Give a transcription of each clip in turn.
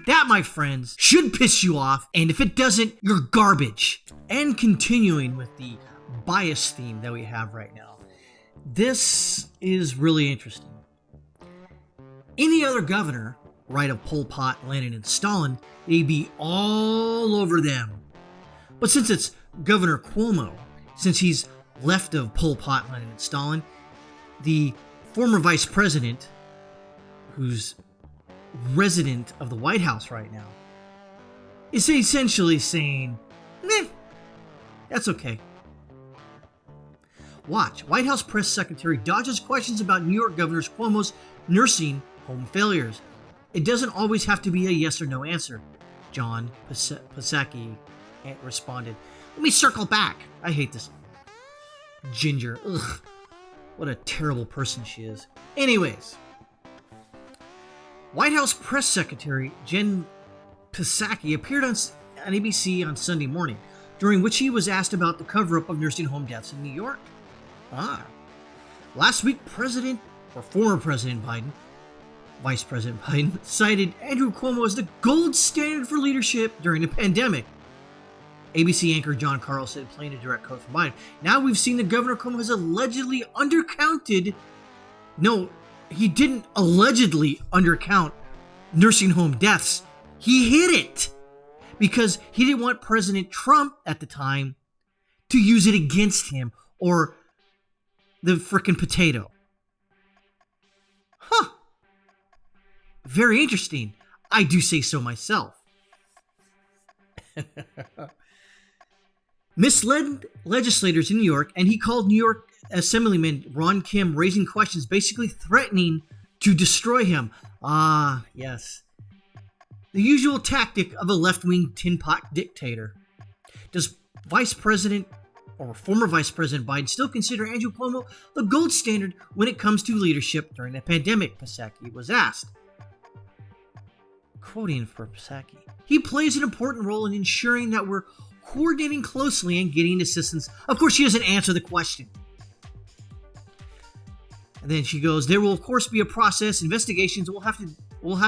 That, my friends, should piss you off, and if it doesn't, you're garbage. And continuing with the bias theme that we have right now, this is really interesting. Any other governor, right of Pol Pot, Lenin, and Stalin, they'd be all over them. But since it's Governor Cuomo, since he's left of Pol Pot, Lenin, and Stalin, the former vice president, who's resident of the White House right now, is essentially saying, meh, that's okay. Watch. White House press secretary dodges questions about New York Governor Cuomo's nursing home failures. It doesn't always have to be a yes or no answer, John Psaki responded. Let me circle back. I hate this ginger. Ugh. What a terrible person she is. Anyways, White House press secretary Jen Psaki appeared on ABC on Sunday morning, during which he was asked about the cover-up of nursing home deaths in New York. Last week, former President Biden, Vice President Biden, cited Andrew Cuomo as the gold standard for leadership during the pandemic. ABC anchor John Carl said, playing a direct quote from Biden, now we've seen that Governor Cuomo has allegedly undercounted. No, he didn't allegedly undercount nursing home deaths. He hid it because he didn't want President Trump at the time to use it against him or the frickin' potato. Huh. Very interesting. I do say so myself. Misled legislators in New York, and he called New York Assemblyman Ron Kim raising questions, basically threatening to destroy him. Yes. The usual tactic of a left-wing tin pot dictator. Does Vice President or former Vice President Biden still consider Andrew Cuomo the gold standard when it comes to leadership during the pandemic? Psaki was asked. Quoting for Psaki, he plays an important role in ensuring that we're coordinating closely and getting assistance. Of course, she doesn't answer the question. And then she goes, there will of course be a process, investigations. We'll have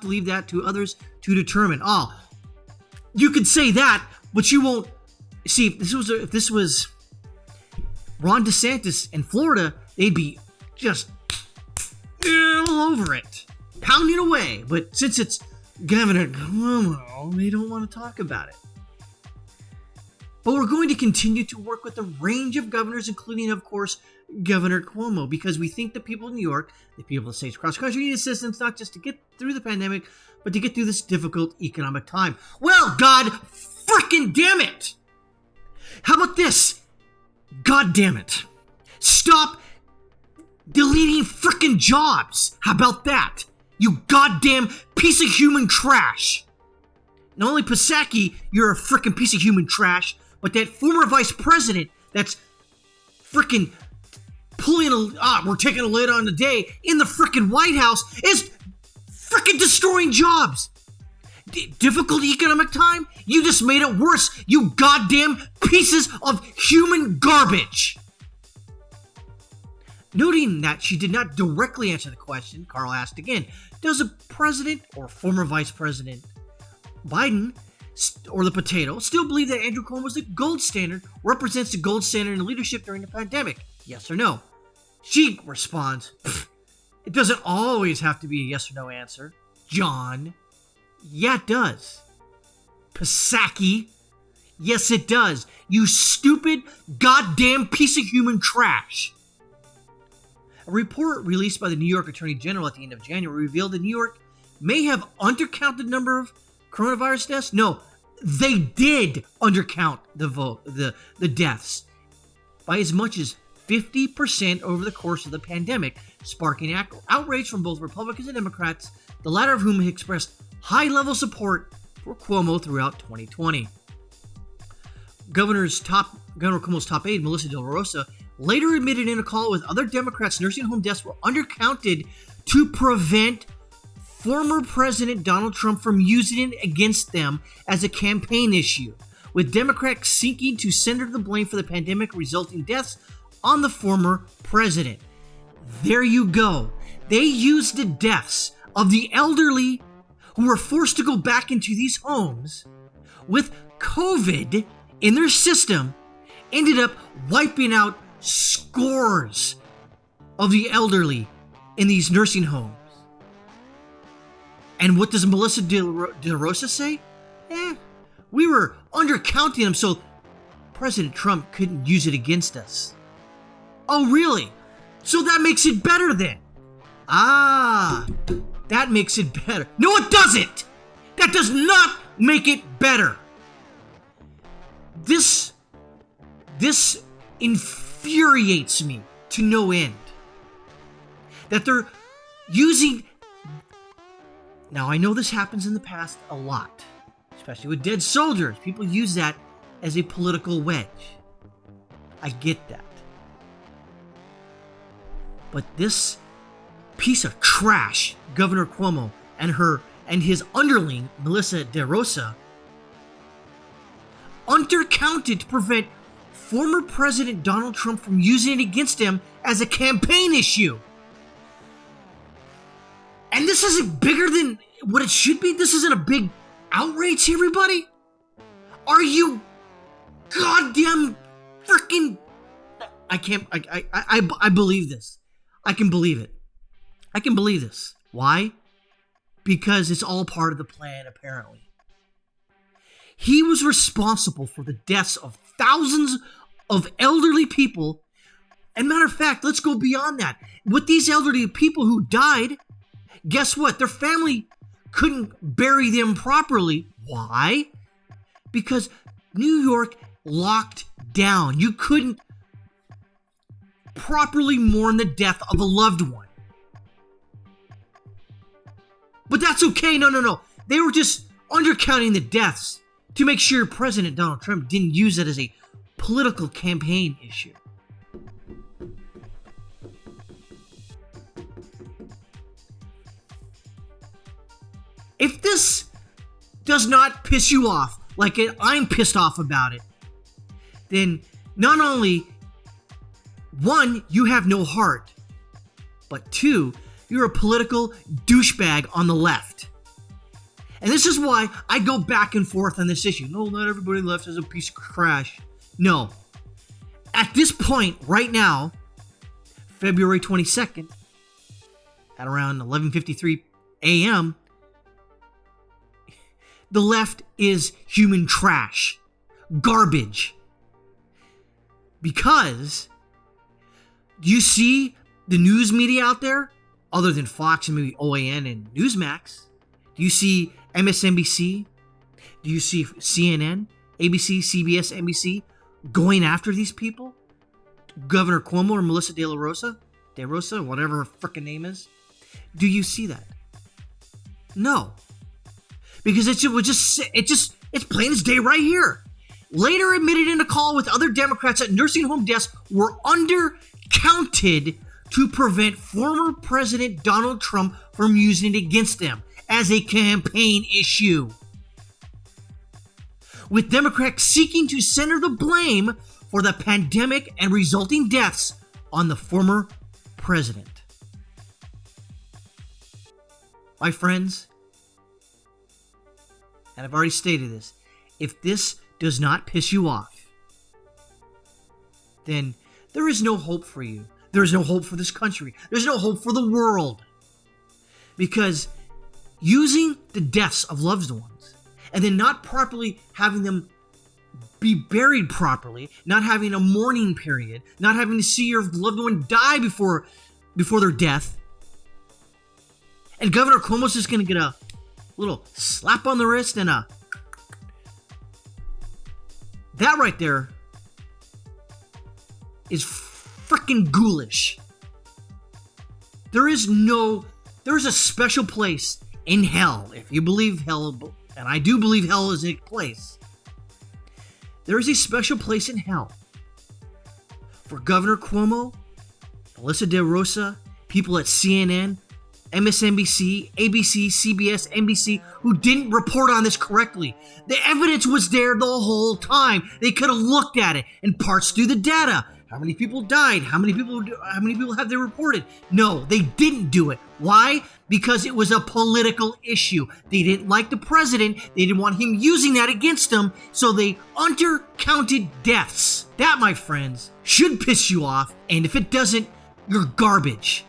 to leave that to others to determine. You could say that, but you won't. See, if this was Ron DeSantis in Florida, they'd be just all over it, pounding away. But since it's Governor Cuomo, they don't want to talk about it. But we're going to continue to work with a range of governors, including, of course, Governor Cuomo, because we think the people of New York, the people of states across the country need assistance not just to get through the pandemic, but to get through this difficult economic time. Well, God frickin' damn it! How about this? God damn it. Stop deleting frickin' jobs. How about that? You goddamn piece of human trash. Not only Psaki, you're a frickin' piece of human trash, but that former vice president that's frickin' we're taking a lid on the day in the frickin' White House is frickin' destroying jobs. Difficult economic time? You just made it worse, you goddamn pieces of human garbage. Noting that she did not directly answer the question, Carl asked again, does a president or former vice president Biden or the potato still believe that Andrew Cuomo is the gold standard, represents the gold standard in leadership during the pandemic? Yes or no? She responds, it doesn't always have to be a yes or no answer, John. Yeah, it does. Psaki. Yes, it does. You stupid, goddamn piece of human trash. A report released by the New York Attorney General at the end of January revealed that New York may have undercounted the number of coronavirus deaths. No, they did undercount the deaths by as much as 50% over the course of the pandemic, sparking outrage from both Republicans and Democrats, the latter of whom expressed high-level support for Cuomo throughout 2020. Governor Cuomo's top aide, Melissa Del Rosa, later admitted in a call with other Democrats nursing home deaths were undercounted to prevent former President Donald Trump from using it against them as a campaign issue, with Democrats seeking to center the blame for the pandemic resulting deaths on the former president. There you go. They used the deaths of the elderly who were forced to go back into these homes with COVID in their system ended up wiping out scores of the elderly in these nursing homes. And what does Melissa De La Rosa say? We were undercounting them so President Trump couldn't use it against us. Oh, really? So that makes it better then? That makes it better. No, it doesn't! That does not make it better. This infuriates me to no end. That they're using... Now, I know this happens in the past a lot, especially with dead soldiers. People use that as a political wedge. I get that. But this piece of trash, Governor Cuomo, and his underling, Melissa De Rosa, undercounted to prevent former President Donald Trump from using it against him as a campaign issue. And this isn't bigger than what it should be? This isn't a big outrage to everybody? Are you goddamn freaking... I believe this. I can believe it. I can believe this. Why? Because it's all part of the plan, apparently. He was responsible for the deaths of thousands of elderly people. And matter of fact, let's go beyond that. With these elderly people who died, guess what? Their family couldn't bury them properly. Why? Because New York locked down. You couldn't properly mourn the death of a loved one. But that's okay. No. They were just undercounting the deaths to make sure President Donald Trump didn't use it as a political campaign issue. If this does not piss you off like I'm pissed off about it, then not only, one, you have no heart, but two, you're a political douchebag on the left. And this is why I go back and forth on this issue. No, not everybody on the left is a piece of trash. No. At this point, right now, February 22nd, at around 11:53 a.m., the left is human trash. Garbage. Because, do you see the news media out there, other than Fox and maybe OAN and Newsmax? Do you see MSNBC? Do you see CNN, ABC, CBS, NBC going after these people? Governor Cuomo or Melissa De Rosa, whatever her frickin' name is? Do you see that? No. Because it's plain as day right here. Later admitted in a call with other Democrats that nursing home deaths were undercounted to prevent former President Donald Trump from using it against them as a campaign issue. With Democrats seeking to center the blame for the pandemic and resulting deaths on the former president. My friends, and I've already stated this, if this does not piss you off, then there is no hope for you. There is no hope for this country. There's no hope for the world. Because using the deaths of loved ones and then not properly having them be buried properly, not having a mourning period, not having to see your loved one die before their death, and Governor Cuomo's just going to get a little slap on the wrist and that right there is freaking ghoulish. There is a special place in hell, if you believe hell, and I do believe hell is a place. There is a special place in hell for Governor Cuomo, Melissa De Rosa, people at CNN, MSNBC, ABC, CBS, NBC, who didn't report on this correctly. The evidence was there the whole time. They could have looked at it and parsed through the data. How many people died? How many people have they reported? No, they didn't do it. Why? Because it was a political issue. They didn't like the president. They didn't want him using that against them, so they undercounted deaths. That, my friends, should piss you off, and if it doesn't, you're garbage.